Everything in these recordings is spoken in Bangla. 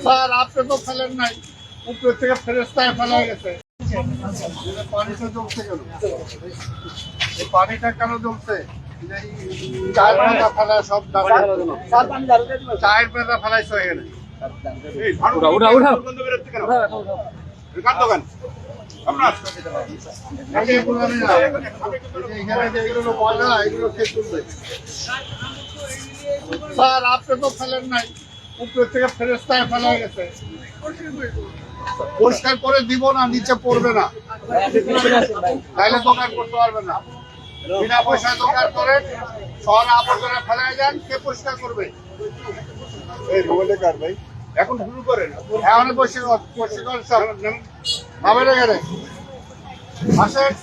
স্যার আপনি তো ফেলেন নাই, উপর থেকে ফেরেস্তায় ফেলা গেছে। পানিটা জমছে কেন? এই পানিটা কেন জমছে? চায়ের পাতা ফেলা সব চায়ের পাতা ফেলাইছে এখানে। স্যার আপনি তো ফেলেন নাই, উপর থেকে ফেরেস্তায় ফেলা গেছে। পরিষ্কার করে দিব না, নিচে পড়বে না, তাইলে দোকান করতে পারবে না। বিনা পয়সায় দোকান করে শহরে আবর্জনা ফেলায় যান, কে পরিষ্কার করবে? এই মোবাইলটা কার ভাই? এখন শুরু করেন, এখন পরিষ্কার ভাবে রেখে দেয় আসেন।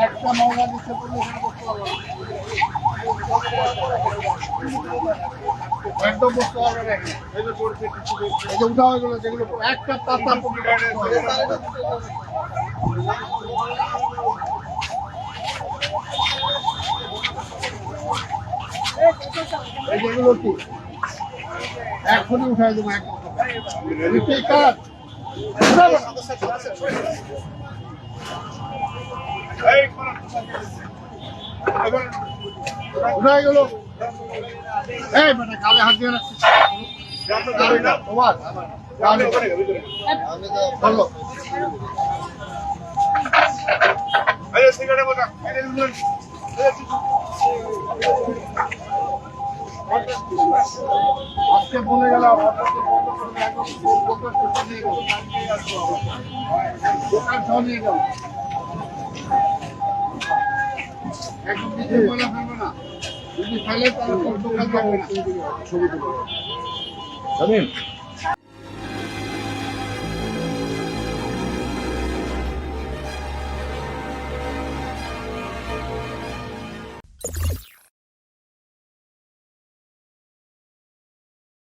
একটা মহলা দিচ্ছে একদম বুঝতে পারবে না। এই যে উঠা হয়ে গেলো, যেগুলো একটা পাতা যেগুলো কি এখনই উঠাই দেবো। উঠাই গেল। এই মানে কালে হাত দিয়ে রাখছিস তোমার বলো। আজকে বলে গেলাম দোকান সহ নিয়ে গেল, একদম কিছু বলে ফেলবে না। যদি ফেলে তাহলে দোকান যাবে না। ছবি তুলে